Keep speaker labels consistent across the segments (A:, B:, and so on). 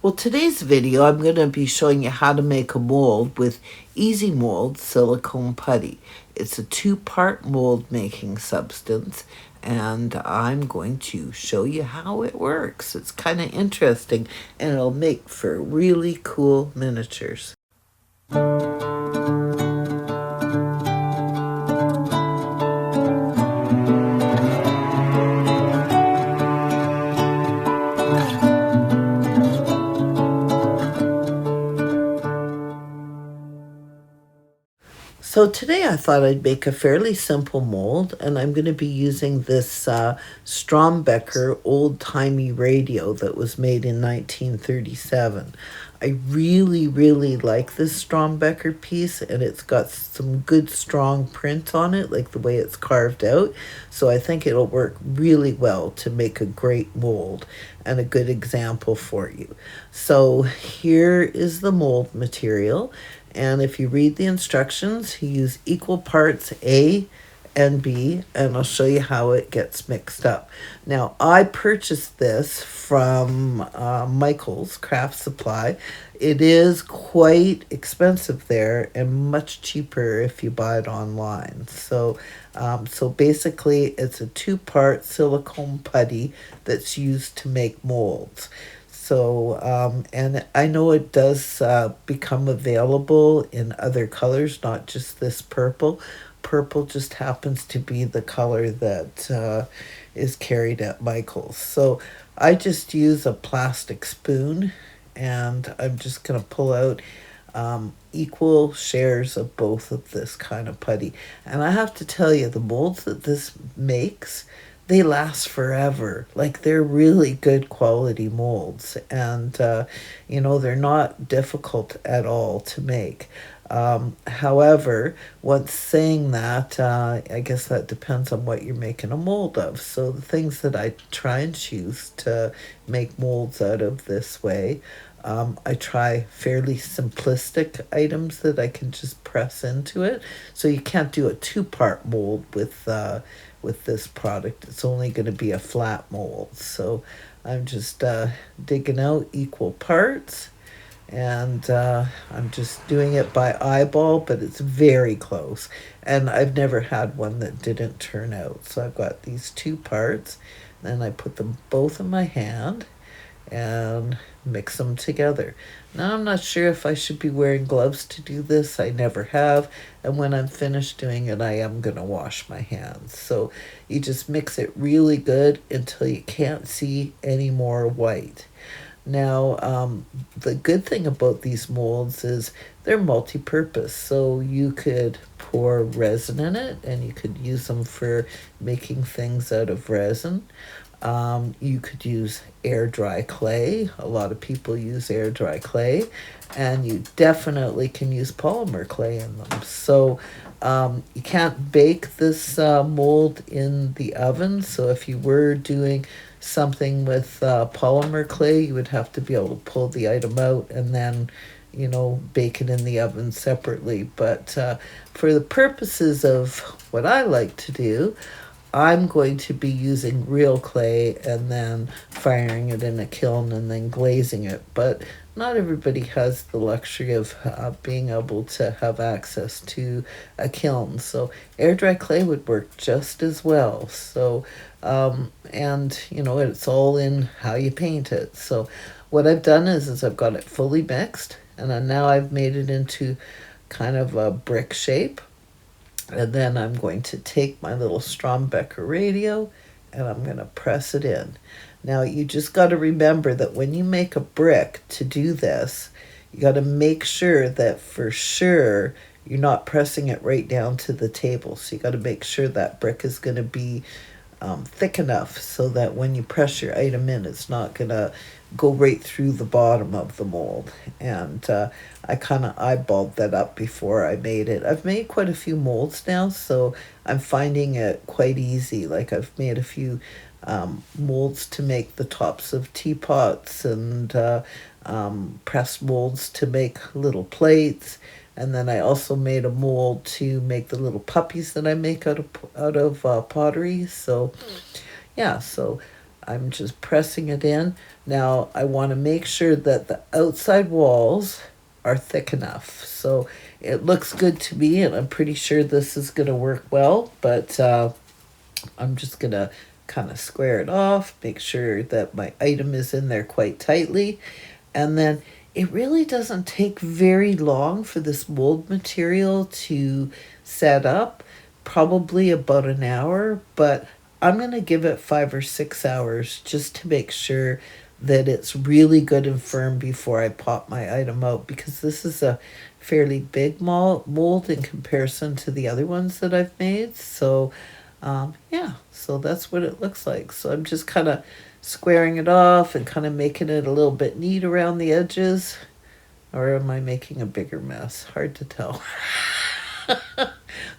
A: Well, today's video, I'm going to be showing you how to make a mold with Easy Mold Silicone Putty. It's a two-part mold making substance, and I'm going to show you how it works. It's kind of interesting, and it'll make for really cool miniatures. So today I thought I'd make a fairly simple mold, and I'm going to be using this Strombecker old-timey radio that was made in 1937. I really like this Strombecker piece, and it's got some good strong print on it, like the way it's carved out. So I think it'll work really well to make a great mold and a good example for you. So here is the mold material. And if you read the instructions, you use equal parts A and B, and I'll show you how it gets mixed up. Now, I purchased this from Michael's Craft Supply. It is quite expensive there and much cheaper if you buy it online. So basically, it's a two-part silicone putty that's used to make molds. So, and I know it does become available in other colors, not just this purple. Purple just happens to be the color that is carried at Michael's. So I just use a plastic spoon, and I'm just going to pull out equal shares of both of this kind of putty. And I have to tell you, the molds that this makes, they last forever. Like, they're really good quality molds, and they're not difficult at all to make. However, once saying that, I guess that depends on what you're making a mold of. So the things that I try and choose to make molds out of this way, I try fairly simplistic items that I can just press into it. So you can't do a two-part mold with this product. It's only going to be a flat mold. So I'm just digging out equal parts, and I'm just doing it by eyeball, but it's very close. And I've never had one that didn't turn out. So I've got these two parts, then I put them both in my hand and mix them together. Now, I'm not sure if I should be wearing gloves to do this. I never have. And when I'm finished doing it, I am going to wash my hands. So you just mix it really good until you can't see any more white. Now, the good thing about these molds is they're multi-purpose. So you could pour resin in it, and you could use them for making things out of resin. You could use air dry clay. A lot of people use air dry clay, and you definitely can use polymer clay in them. So you can't bake this mold in the oven. So if you were doing something with polymer clay, you would have to be able to pull the item out and then bake it in the oven separately. But for the purposes of what I like to do, I'm going to be using real clay and then firing it in a kiln and then glazing it. But not everybody has the luxury of being able to have access to a kiln. So air dry clay would work just as well. So, it's all in how you paint it. So what I've done is I've got it fully mixed, and then now I've made it into kind of a brick shape. And then I'm going to take my little Strombecker radio, and I'm going to press it in. Now, you just got to remember that when you make a brick to do this, you got to make sure that for sure you're not pressing it right down to the table. So you got to make sure that brick is going to be thick enough so that when you press your item in, it's not going to go right through the bottom of the mold. And I kind of eyeballed that up before I made it. I've made quite a few molds now, so I'm finding it quite easy. Like, I've made a few molds to make the tops of teapots, and press molds to make little plates. And then I also made a mold to make the little puppies that I make out of pottery. So yeah, so I'm just pressing it in. Now I want to make sure that the outside walls are thick enough. So it looks good to me, and I'm pretty sure this is going to work well, but I'm just going to kind of square it off, make sure that my item is in there quite tightly, and then it really doesn't take very long for this mold material to set up, probably about an hour, but I'm going to give it 5 or 6 hours just to make sure that it's really good and firm before I pop my item out, because this is a fairly big mold in comparison to the other ones that I've made. So, yeah, so that's what it looks like. So I'm just kind of squaring it off and kind of making it a little bit neat around the edges. Or am I making a bigger mess? Hard to tell.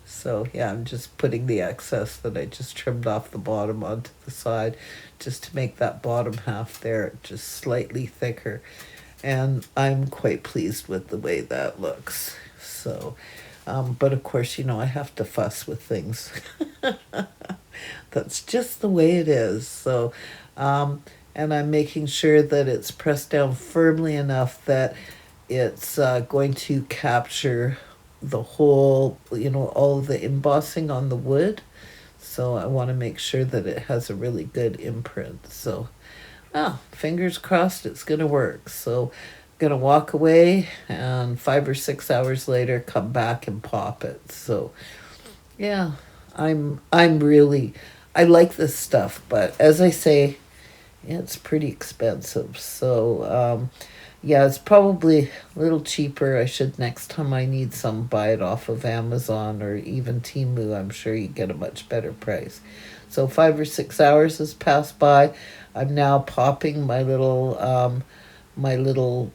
A: So yeah, I'm just putting the excess that I just trimmed off the bottom onto the side, just to make that bottom half there just slightly thicker. And I'm quite pleased with the way that looks. So, but of course, I have to fuss with things. That's just the way it is. So, and I'm making sure that it's pressed down firmly enough that it's going to capture the whole, all of the embossing on the wood. So I want to make sure that it has a really good imprint. So, fingers crossed it's going to work. So I'm going to walk away, and 5 or 6 hours later come back and pop it. So yeah, I'm really, I like this stuff, but as I say, it's pretty expensive. So yeah, it's probably a little cheaper. I should, next time I need some, buy it off of Amazon or even Temu. I'm sure you get a much better price. So 5 or 6 hours has passed by. I'm now popping my little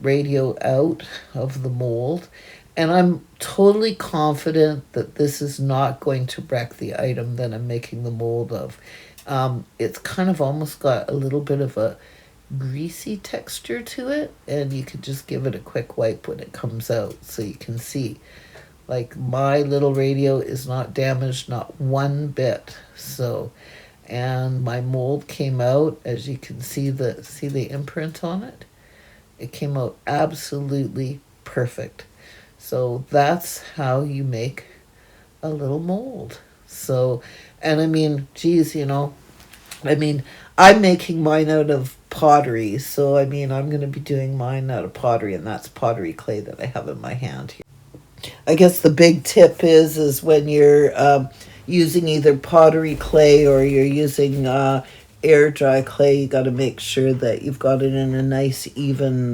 A: radio out of the mold, and I'm totally confident that this is not going to wreck the item that I'm making the mold of. It's kind of almost got a little bit of a greasy texture to it, and you could just give it a quick wipe when it comes out, so you can see, like, my little radio is not damaged, not one bit. So, and my mold came out, as you can see the imprint on it. It came out absolutely perfect. So that's how you make a little mold. So, and I mean, geez, I'm making mine out of pottery. So, I'm going to be doing mine out of pottery, and that's pottery clay that I have in my hand here. I guess the big tip is when you're using either pottery clay or you're using air dry clay, you got to make sure that you've got it in a nice even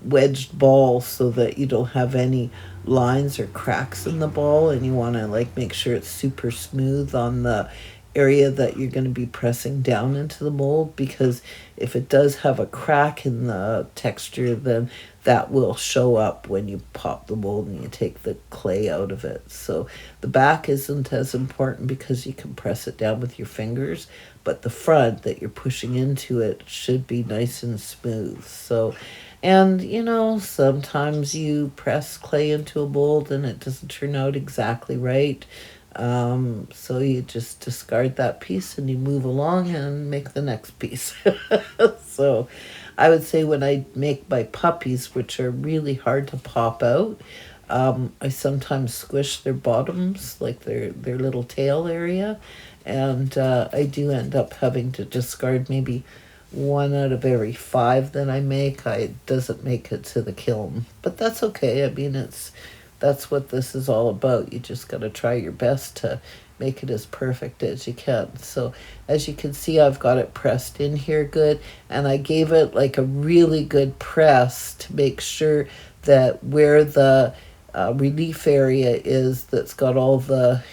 A: wedged ball, so that you don't have any lines or cracks in the ball, and you want to make sure it's super smooth on the area that you're going to be pressing down into the mold, because if it does have a crack in the texture, then that will show up when you pop the mold and you take the clay out of it. So the back isn't as important because you can press it down with your fingers, but the front that you're pushing into it should be nice and smooth. So, and sometimes you press clay into a mold and it doesn't turn out exactly right. So you just discard that piece and you move along and make the next piece. So I would say when I make my puppies, which are really hard to pop out, I sometimes squish their bottoms, like their little tail area, and I do end up having to discard maybe 1 out of every 5 that I make. It doesn't make it to the kiln, but that's okay. I mean, that's what this is all about. You just got to try your best to make it as perfect as you can. So as you can see, I've got it pressed in here good, and I gave it like a really good press to make sure that where the relief area is, that's got all the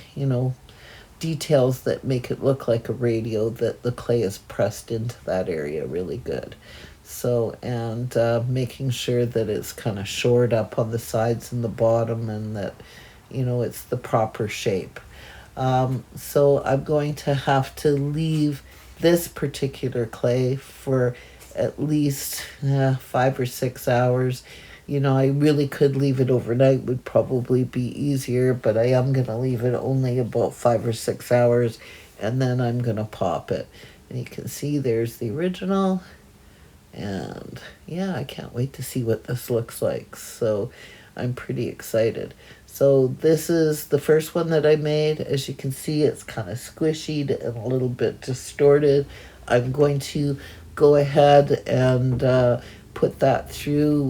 A: details that make it look like a radio, that the clay is pressed into that area really good. So, and making sure that it's kind of shored up on the sides and the bottom, and that it's the proper shape. So I'm going to have to leave this particular clay for at least 5 or 6 hours. I really could leave it overnight, would probably be easier, but I am going to leave it only about 5 or 6 hours, and then I'm going to pop it. And you can see there's the original. And yeah, I can't wait to see what this looks like. So I'm pretty excited. So this is the first one that I made. As you can see, it's kind of squishy and a little bit distorted. I'm going to go ahead and put that through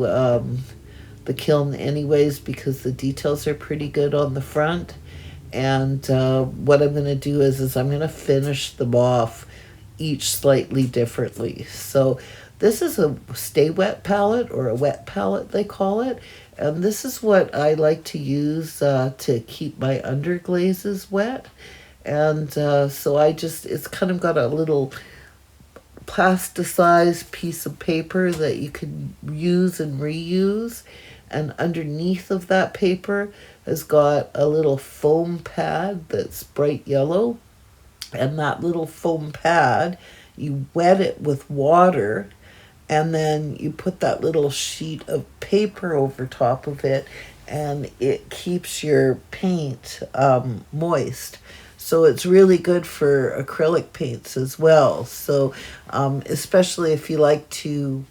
A: the kiln anyways, because the details are pretty good on the front. And what I'm going to do is I'm going to finish them off each slightly differently. So this is a stay wet palette, or a wet palette they call it. And this is what I like to use to keep my underglazes wet. And so it's kind of got a little plasticized piece of paper that you can use and reuse. And underneath of that paper has got a little foam pad that's bright yellow. And that little foam pad, you wet it with water, and then you put that little sheet of paper over top of it, and it keeps your paint moist. So it's really good for acrylic paints as well. So especially if you like to,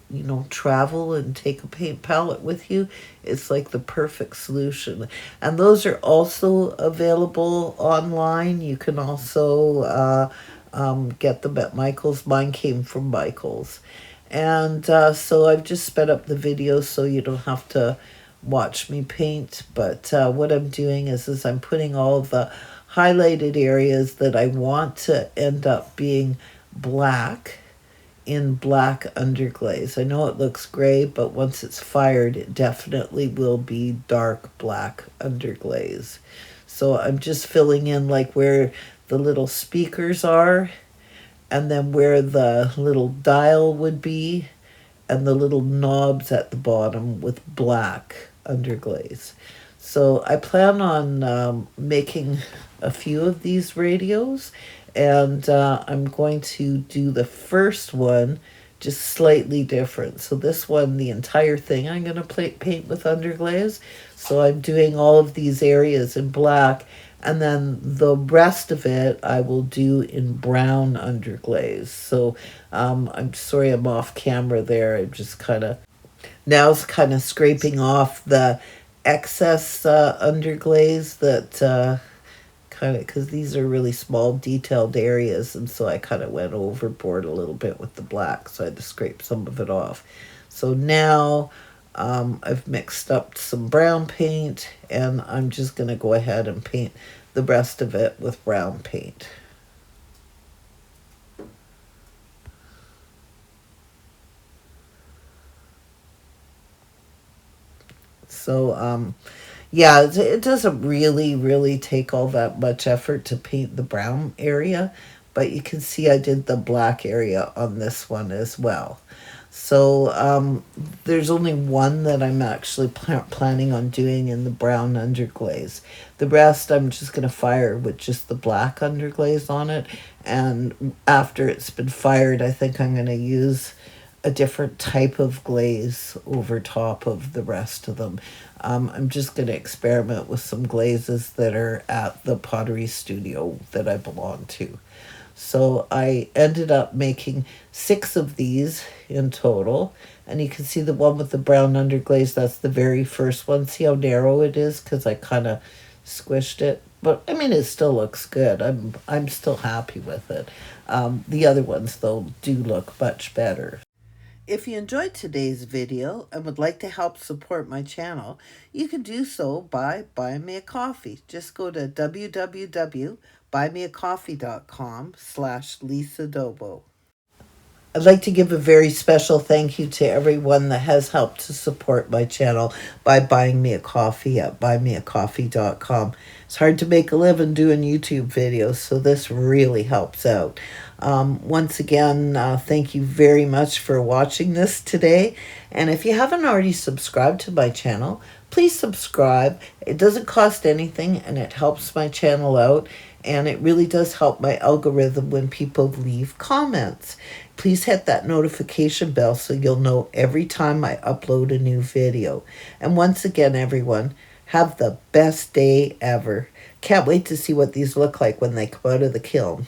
A: travel and take a paint palette with you, it's like the perfect solution. And those are also available online. You can also get them at Michael's. Mine came from Michael's. And so I've just sped up the video so you don't have to watch me paint. But what I'm doing is I'm putting all the highlighted areas that I want to end up being black in black underglaze. I know it looks gray, but once it's fired, it definitely will be dark black underglaze. So I'm just filling in like where the little speakers are, and then where the little dial would be, and the little knobs at the bottom with black underglaze. So I plan on making a few of these radios, and I'm going to do the first one just slightly different. So this one, the entire thing, I'm going to paint with underglaze. So I'm doing all of these areas in black, and then the rest of it I will do in brown underglaze. So I'm sorry I'm off camera there. I'm just now kind of scraping off the excess underglaze that because these are really small detailed areas, and so I kind of went overboard a little bit with the black, so I had to scrape some of it off. So now I've mixed up some brown paint, and I'm just going to go ahead and paint the rest of it with brown paint. So yeah, it doesn't really take all that much effort to paint the brown area, but you can see I did the black area on this one as well. So there's only one that I'm actually planning on doing in the brown underglaze. The rest I'm just going to fire with just the black underglaze on it, and after it's been fired, I think I'm going to use a different type of glaze over top of the rest of them. I'm just going to experiment with some glazes that are at the pottery studio that I belong to. So I ended up making 6 of these in total. And you can see the one with the brown underglaze, that's the very first one. See how narrow it is? Because I kind of squished it. But I mean, it still looks good. I'm still happy with it. The other ones, though, do look much better. If you enjoyed today's video and would like to help support my channel, you can do so by buying me a coffee. Just go to www.buymeacoffee.com/Lisa I'd like to give a very special thank you to everyone that has helped to support my channel by buying me a coffee at buymeacoffee.com. It's hard to make a living doing YouTube videos, so this really helps out. Once again, thank you very much for watching this today. And if you haven't already subscribed to my channel, please subscribe. It doesn't cost anything, and it helps my channel out. And it really does help my algorithm when people leave comments. Please hit that notification bell so you'll know every time I upload a new video. And once again, everyone, have the best day ever. Can't wait to see what these look like when they come out of the kiln.